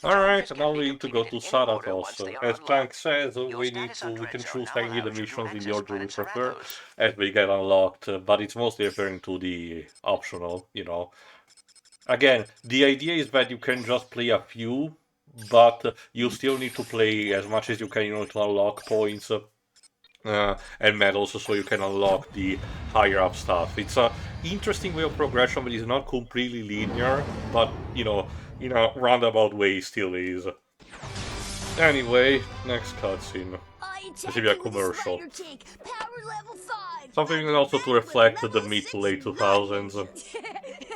Alright, now we need to go to Sarathos. As Clank says, we can choose any of the missions in the order we prefer as we get unlocked, but it's mostly referring to the optional, Again, the idea is that you can just play a few, but you still need to play as much as you can in order to unlock points and medals, so you can unlock the higher up stuff. It's a interesting way of progression, but it's not completely linear, but in a roundabout way still is. Anyway, next cutscene. This will be a commercial. Something also to reflect the mid to late 2000s.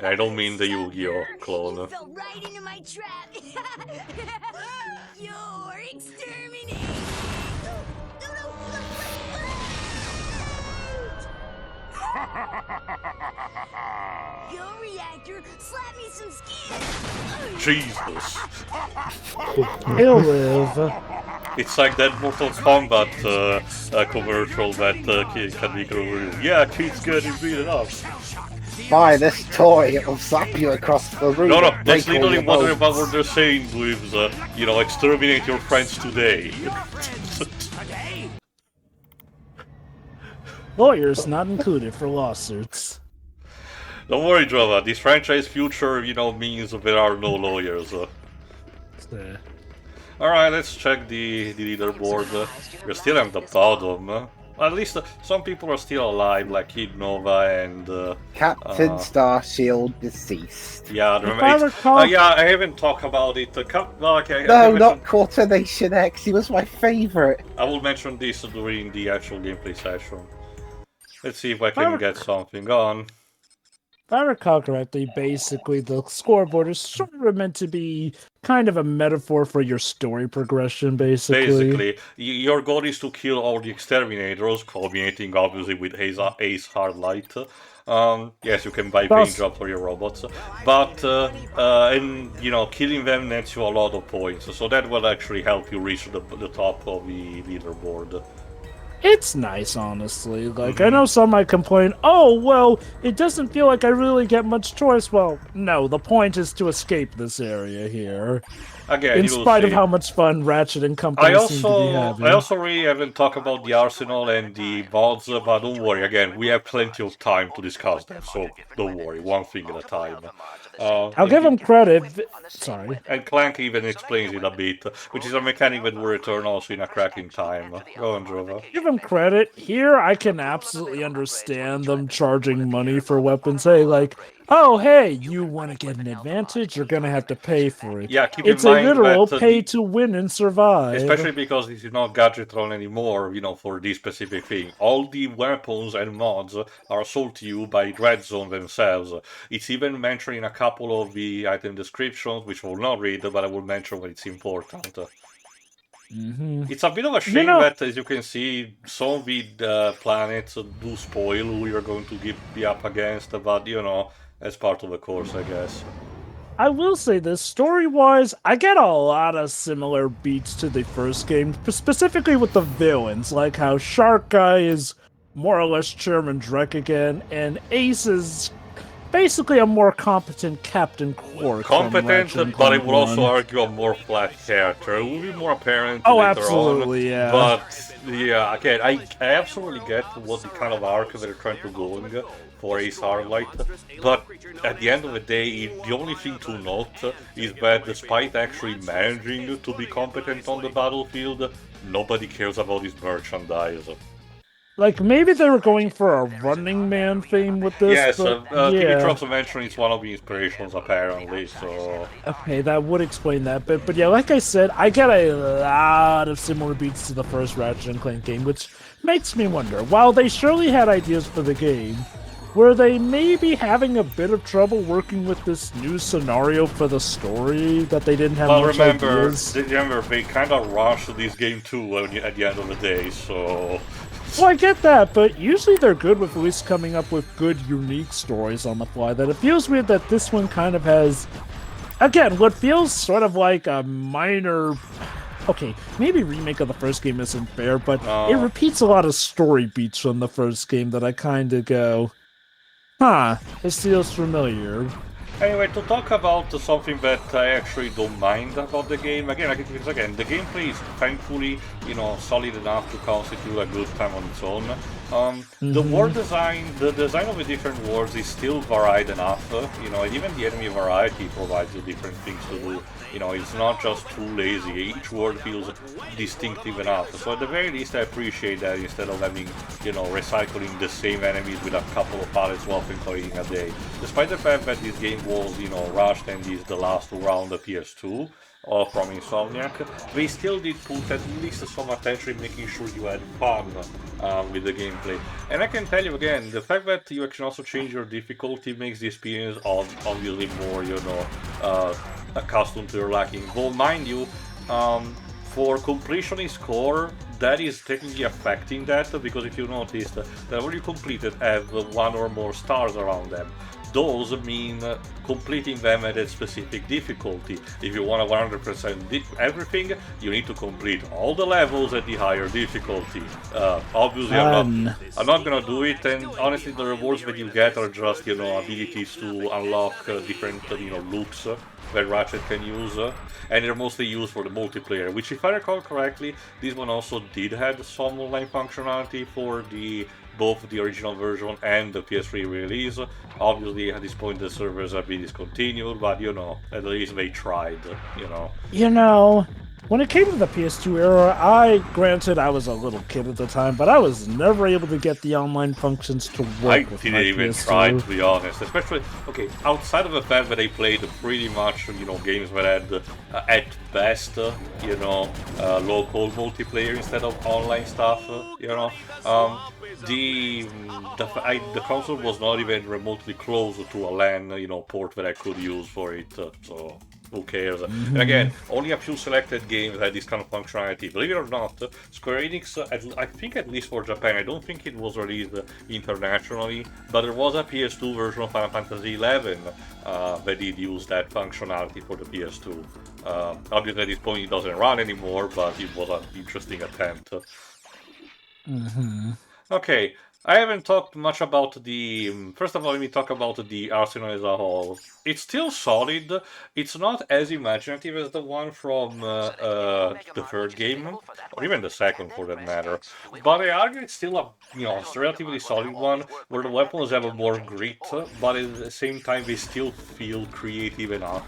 I don't mean the Yu-Gi-Oh clone. Right into my trap. You're exterminated. Go reactor, slap me some skin. Jesus. He'll live. It's like that Mortal Kombat commercial that can be real. Yeah, kids getting beaten up. Buy this toy, it'll slap you across the room. No, that's literally what they're saying with, exterminate your friends today. Lawyers not included for lawsuits. Don't worry, Java. This franchise future, means there are no lawyers. Alright, let's check the leaderboard. We're still at the bottom. At least some people are still alive, like Kid Nova and... Captain Starshield deceased. Yeah, I haven't talked about it. No, not Coordination X, he was my favourite. I will mention this during the actual gameplay session. Let's see if I can get something on. If I recall correctly, basically the scoreboard is sort of meant to be kind of a metaphor for your story progression, Basically, your goal is to kill all the exterminators, culminating obviously with Ace Hardlight. Yes, you can buy paint jobs for your robots, but killing them nets you a lot of points, so that will actually help you reach the top of the leaderboard. It's nice, honestly. Like, I know some might complain, oh, well, it doesn't feel like I really get much choice. Well, no, the point is to escape this area here. Again, in spite of how much fun Ratchet and company seem to be having. I also really haven't talked about the arsenal and the mods, but don't worry, again, we have plenty of time to discuss them, so don't worry, one thing at a time. I'll give him credit. Sorry. And Clank even explains it a bit, which is a mechanic that will return also in a cracking time. Go on, Drova. Give him credit. Here, I can absolutely understand them charging money for weapons. Hey, like, oh, hey, you want to get an advantage? You're going to have to pay for it. Yeah, keep it's in mind a literal that, pay to win and survive. Especially because this is not Gadgetron anymore, for this specific thing. All the weapons and mods are sold to you by DreadZone themselves. It's even mentioned in a couple of the item descriptions, which I will not read, but I will mention when it's important. It's a bit of a shame that, as you can see, some of the planets do spoil who you're going to be up against, but, as part of the course, I guess. I will say this, story-wise, I get a lot of similar beats to the first game, specifically with the villains, like how Shark Guy is more or less Chairman Drek again, and Ace is basically a more competent Captain Quark. Competent, but I would also argue a more flat character. It will be more apparent later absolutely, on. Yeah. But, yeah, again, I absolutely get what the kind of arc they're trying to go in for Ace Hardlight, but at the end of the day, the only thing to note is that despite actually managing to be competent on the battlefield, nobody cares about his merchandise. Like, maybe they were going for a Running Man theme with this, yes, yeah. Drops mentioned it's one of the inspirations, apparently, so... Okay, that would explain that bit, but yeah, like I said, I get a lot of similar beats to the first Ratchet & Clank game, which makes me wonder, while they surely had ideas for the game, were they maybe having a bit of trouble working with this new scenario for the story that they didn't have much ideas? Remember, they kind of rushed this game too at the end of the day, so... Well, I get that, but usually they're good with at least coming up with good, unique stories on the fly. That it feels weird that this one kind of has, again, what feels sort of like a minor... Okay, maybe remake of the first game isn't fair, but it repeats a lot of story beats from the first game that I kind of go... Huh, this feels familiar. Anyway, to talk about something that I actually don't mind about the game, again, because again, the gameplay is thankfully, you know, solid enough to constitute a good time on its own. The world design, the design of the different worlds is still varied enough, you know, and even the enemy variety provides you different things to do. You know, it's not just too lazy, each world feels distinctive enough. So at the very least I appreciate that instead of having, you know, recycling the same enemies with a couple of pallets while completing a day. Despite the fact that this game was, you know, rushed and is the last around the PS2 from Insomniac, they still did put at least some attention in making sure you had fun with the gameplay. And I can tell you again, the fact that you can also change your difficulty makes the experience obviously more, you know, accustomed to your liking. Though, mind you, for completionist core, that is technically affecting that, because if you noticed, that when you completed have one or more stars around them. Those mean completing them at a specific difficulty. If you want a 100% everything, you need to complete all the levels at the higher difficulty. Obviously, I'm not gonna do it, and honestly, the rewards that you get are just, you know, abilities to unlock different, you know, looks that Ratchet can use, and they're mostly used for the multiplayer, which, if I recall correctly, this one also did have some online functionality for both the original version and the PS3 release. Obviously, at this point, the servers have been discontinued, but, you know, at least they tried, you know. You know, when it came to the PS2 era, granted, I was a little kid at the time, but I was never able to get the online functions to work I with didn't my even PS2. try, to be honest. Especially, okay, outside of the fact that I played pretty much, you know, games that had, at best, you know, local multiplayer instead of online stuff, you know. The console was not even remotely close to a LAN, you know, port that I could use for it, so who cares? And again, only a few selected games had this kind of functionality. Believe it or not, Square Enix, I think at least for Japan, I don't think it was released internationally, but there was a PS2 version of Final Fantasy XI that did use that functionality for the PS2. Obviously at this point it doesn't run anymore, but it was an interesting attempt. Okay, I haven't talked much about the... First of all, let me talk about the arsenal as a whole. It's still solid. It's not as imaginative as the one from the third game, or even the second for that matter. But I argue it's still a, you know, relatively solid one, where the weapons have a more grit, but at the same time they still feel creative enough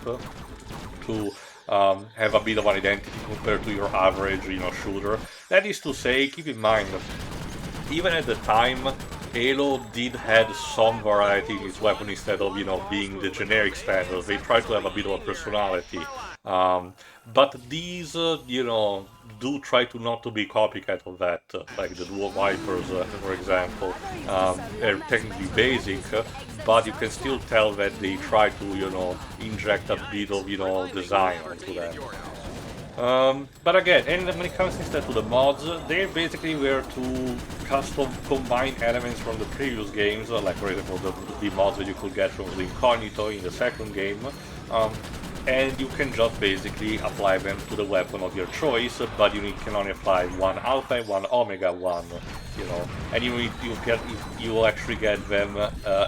to have a bit of an identity compared to your average, you know, shooter. That is to say, keep in mind, even at the time, Halo did have some variety in its weapon instead of, you know, being the generic standard. They tried to have a bit of a personality. But these, you know, do try to not to be copycat of that, like the dual Vipers, for example. They're technically basic, but you can still tell that they try to, you know, inject a bit of, you know, design into them. But again, and when it comes instead to the mods, they basically were to custom combine elements from the previous games, like for example the mods that you could get from the Incognito in the second game, and you can just basically apply them to the weapon of your choice, but you can only apply one alpha and one omega one, you know, and you actually get them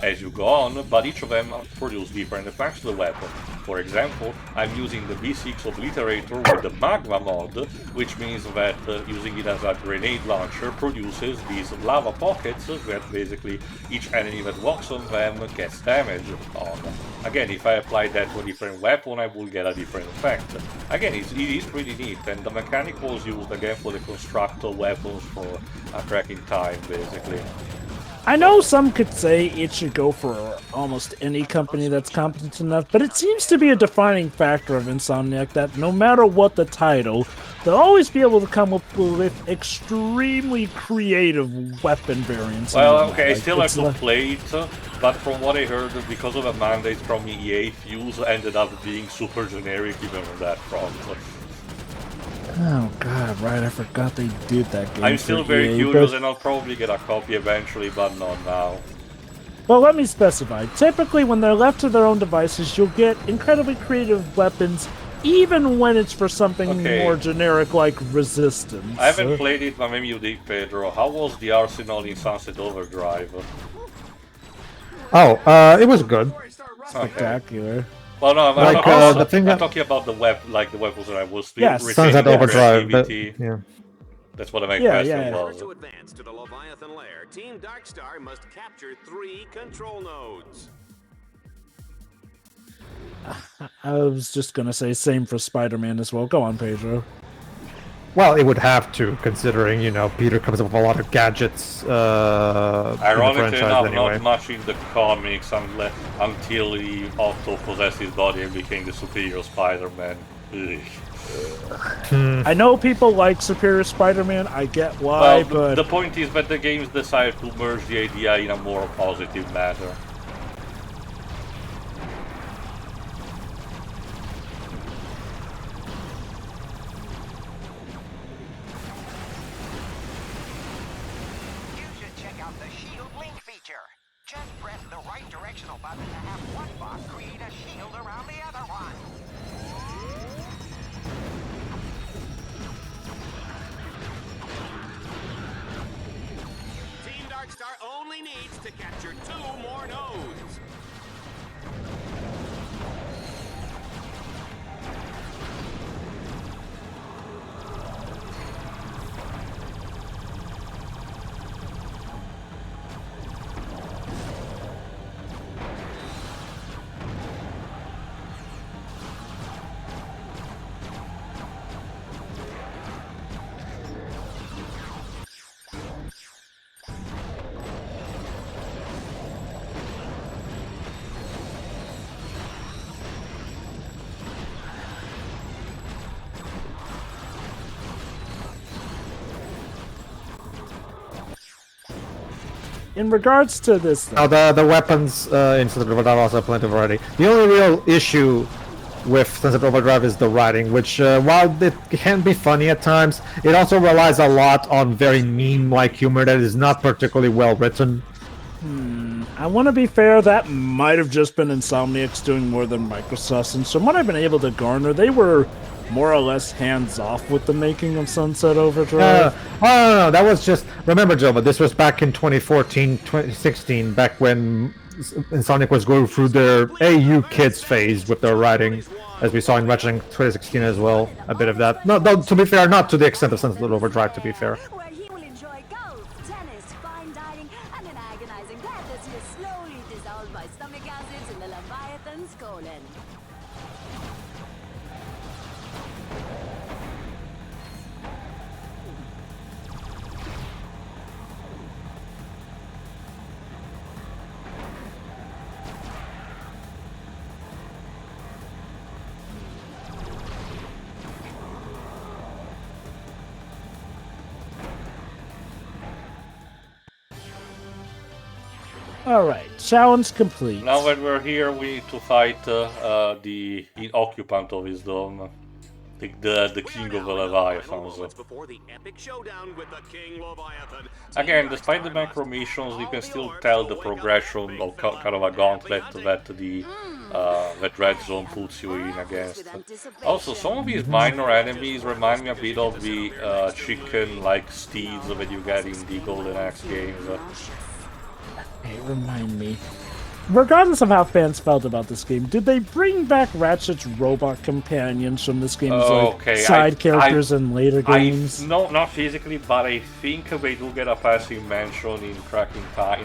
as you go on, but each of them produce different effects to the weapon. For example, I'm using the B6 Obliterator with the Magma mod, which means that using it as a grenade launcher produces these lava pockets that basically each enemy that walks on them gets damage on. Again, if I apply that to a different weapon, I will get a different effect. Again, it is pretty neat, and the mechanic was used again for the constructor weapons for tracking time, basically. I know some could say it should go for almost any company that's competent enough, but it seems to be a defining factor of Insomniac that no matter what the title, they'll always be able to come up with extremely creative weapon variants. Well, okay, I still have to play it, but from what I heard, because of a mandate from EA, Fuse ended up being super generic even on that front. Oh god, right, I forgot they did that game. I'm still very curious, and I'll probably get a copy eventually, but not now. Well, let me specify. Typically, when they're left to their own devices, you'll get incredibly creative weapons, even when it's for something more generic like Resistance. I haven't played it, but maybe you did, Pedro. How was the arsenal in Sunset Overdrive? Oh, it was good. spectacular. Well, no, I'm, Like, talking, also, the thing I'm that- talking about the weapons that I was Yes. retaining Sunset the Overdrive, but, creativity. yeah. That's what my Yeah, question yeah. In order was. to advance to the Leviathan lair, Team Darkstar must capture 3 control nodes. I was just gonna say same for Spider-Man as well. Go on, Pedro. Well, it would have to, considering, you know, Peter comes up with a lot of gadgets in the Ironically franchise enough, anyway. not much in the comics until he auto-possessed his body and became the superior Spider-Man. I know people like Superior Spider-Man. I get why, Well, but the point is that the games decided to merge the idea in a more positive manner. You should check out the shield link feature. Just press the right directional button to have one box create a shield around the other one. Team Darkstar only needs to capture 2 more nodes. in regards to this thing, Now, the weapons in Sunset Overdrive also have plenty of variety. The only real issue with Sunset Overdrive is the writing, which, while it can be funny at times, it also relies a lot on very meme-like humor that is not particularly well written. I want to be fair, that might have just been Insomniacs doing more than Microsoft, since from what I've been able to garner, they were more or less hands-off with the making of Sunset Overdrive. No, that was just... Remember, Joe, but this was back in 2014, 2016, back when Insomniac was going through their AU kids phase with their writing, as we saw in Ratchet 2016 as well, a bit of that. No, to be fair, not to the extent of Sunset Overdrive, to be fair. Where he will enjoy golf, tennis, fine dining, and an agonizing death as he is slowly dissolved by stomach acids in the Leviathan's colon. Alright, challenge complete. Now that we're here, we need to fight the occupant of his dome. The King of Leviathans. Before the epic showdown with the King Leviathan. Again, despite the macro missions, you can still tell the progression of kind of a gauntlet that that DreadZone puts you in against. Also, some of these minor enemies remind me a bit of the chicken-like steeds that you get in the Golden Axe games. Hey, remind me. Regardless of how fans felt about this game, did they bring back Ratchet's robot companions from this game's side characters in later games? No, not physically, but I think they do get a passing mention in Cracking Time.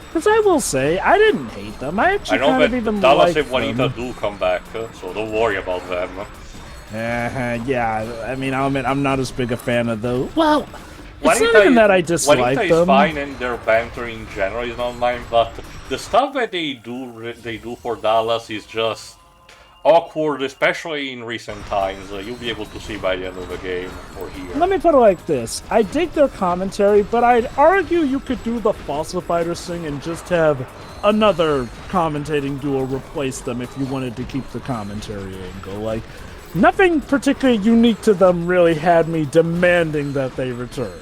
Because I will say, I didn't hate them. I actually kind of even liked them. Dallas and Juanita do come back, so don't worry about them. Yeah, I mean, I'll admit, I'm not as big a fan of those. Well, it's Juanita not even that I dislike Juanita them. is fine, and their banter in general is not mine, but the stuff that they do for Dallas is just awkward, especially in recent times. You'll be able to see by the end of the game or here. Let me put it like this. I dig their commentary, but I'd argue you could do the Fossil Fighters thing and just have another commentating duo replace them if you wanted to keep the commentary angle. Like, nothing particularly unique to them really had me demanding that they return.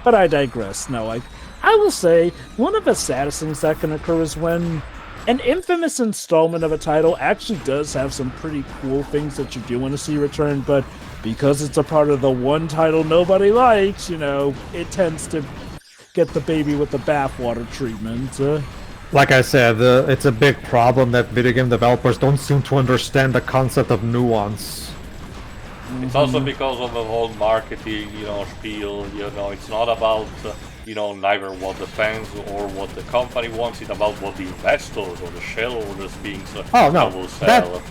But I digress. No, I will say, one of the saddest things that can occur is when an infamous installment of a title actually does have some pretty cool things that you do want to see return, but because it's a part of the one title nobody likes, you know, it tends to get the baby with the bathwater treatment. Like I said, it's a big problem that video game developers don't seem to understand the concept of nuance. It's also because of the whole marketing, spiel. It's not about, neither what the fans or what the company wants. It's about what the investors or the shareholders will sell.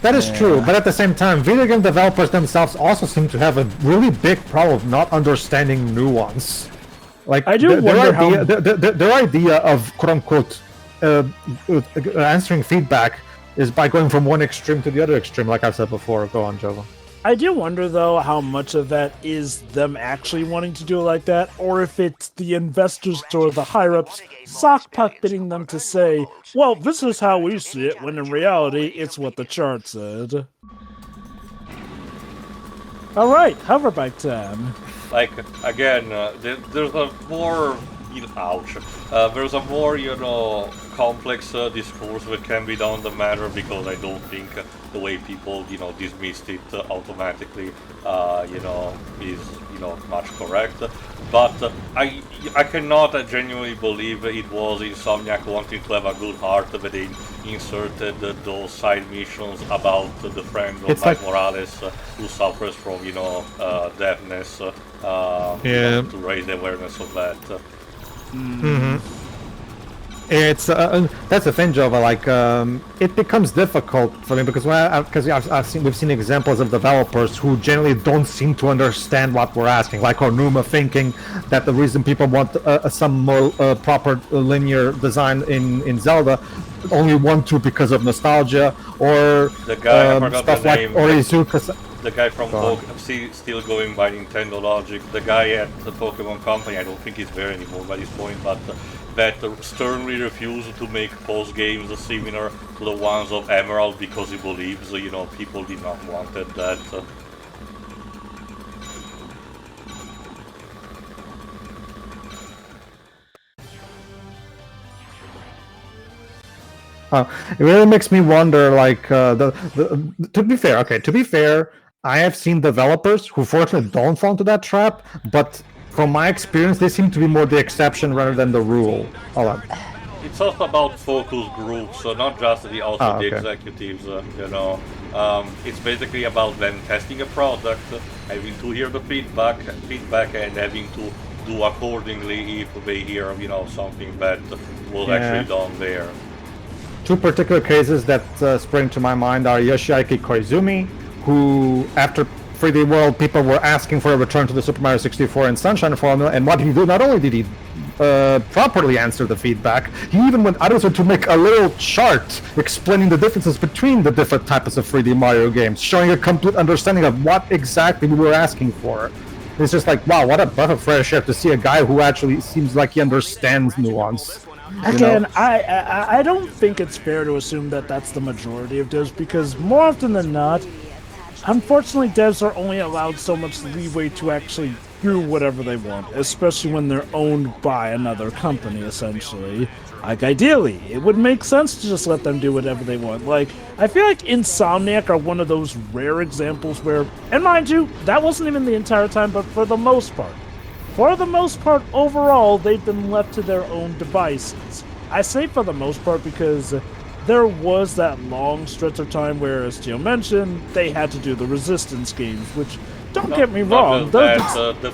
That is true, but at the same time, video game developers themselves also seem to have a really big problem of not understanding nuance. Like, I do wonder how their idea of quote-unquote answering feedback is by going from one extreme to the other extreme, like I've said before. Go on, Jova. I do wonder, though, how much of that is them actually wanting to do it like that, or if it's the investors or the higher-ups sock-puppetting them to say, well, this is how we see it, when in reality, it's what the chart said. Alright, hoverbike time. Like, again, there's a more... there's a more, complex discourse that can be done on the matter, because I don't think the way people, dismissed it automatically, is, much correct. But I cannot genuinely believe it was Insomniac wanting to have a good heart that they inserted those side missions about the friend of Mike Morales who suffers from, deafness, to raise the awareness of that. It's that's the thing, Jova. Like, it becomes difficult for me because we've seen examples of developers who generally don't seem to understand what we're asking. Like Onuma thinking that the reason people want some more proper linear design in Zelda only want to because of nostalgia, or the guy I forgot stuff the like name. Orizuka. The guy from still going by Nintendo Logic, the guy at the Pokemon Company, I don't think he's there anymore by this point, but that sternly refused to make post games similar to the ones of Emerald because he believes, people did not wanted that. It really makes me wonder, like, to be fair, I have seen developers who fortunately don't fall into that trap, but from my experience, they seem to be more the exception rather than the rule. Hold on. It's also about focus groups, so not just the executives, it's basically about them testing a product, having to hear the feedback and having to do accordingly if they hear, something that was actually done there. Two particular cases that spring to my mind are Yoshiaki Koizumi, who, after 3D World, people were asking for a return to the Super Mario 64 and Sunshine formula, and what he did, not only did he properly answer the feedback, he even went out of it to make a little chart explaining the differences between the different types of 3D Mario games, showing a complete understanding of what exactly we were asking for. It's just like, wow, what a breath of fresh air to see a guy who actually seems like he understands nuance. Again, I don't think it's fair to assume that that's the majority of devs, because more often than not, unfortunately, devs are only allowed so much leeway to actually do whatever they want, especially when they're owned by another company, essentially. Like, ideally, it would make sense to just let them do whatever they want. Like, I feel like Insomniac are one of those rare examples where, and mind you, that wasn't even the entire time, but for the most part, overall, they've been left to their own devices. I say for the most part because there was that long stretch of time where, as Gio mentioned, they had to do the Resistance games, which, don't get me wrong, the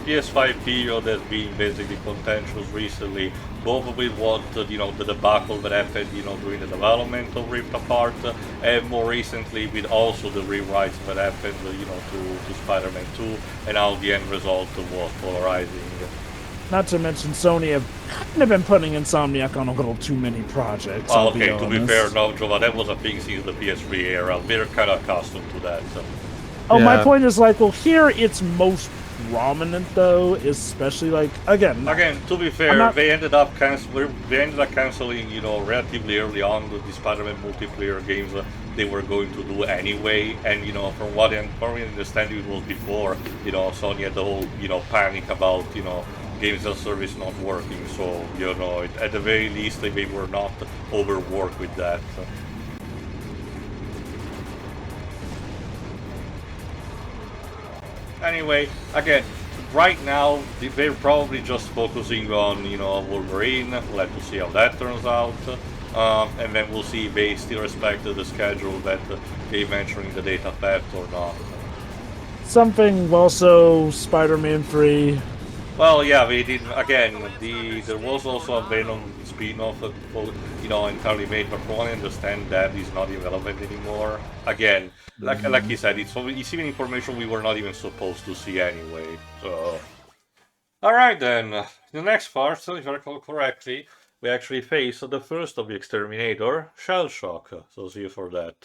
PS5 period has been basically contentious recently, both with what, the debacle that happened, during the development of Rift Apart, and more recently with also the rewrites that happened, to Spider-Man 2, and now the end result was polarizing. Not to mention Sony have kind of been putting Insomniac on a little too many projects. Well, okay, to be fair, no, Jova, that was a thing since the PS3 era. We're kind of accustomed to that. Oh, yeah. My point is, like, well, here it's most prominent, though, especially, like, again, to be fair, they ended up canceling, relatively early on the Spider-Man multiplayer games they were going to do anyway, and, from what I understand, it was before, Sony had the whole, panic about, games as a service not working, so, at the very least, they were not overworked with that. Anyway, again, right now, they're probably just focusing on, you know, Wolverine. We'll have to see how that turns out. And then we'll see if they still respect the schedule that they mentioned in the data theft or not. Something also Spider-Man free. Well, yeah, they did again. There was also a Venom spin-off that, you know, entirely made, but from what I understand, that is not irrelevant anymore. Again, like he said, it's even information we were not even supposed to see anyway. So, all right then. The next part, if I recall correctly, we actually face the first of the Exterminator, Shell Shock. So see you for that.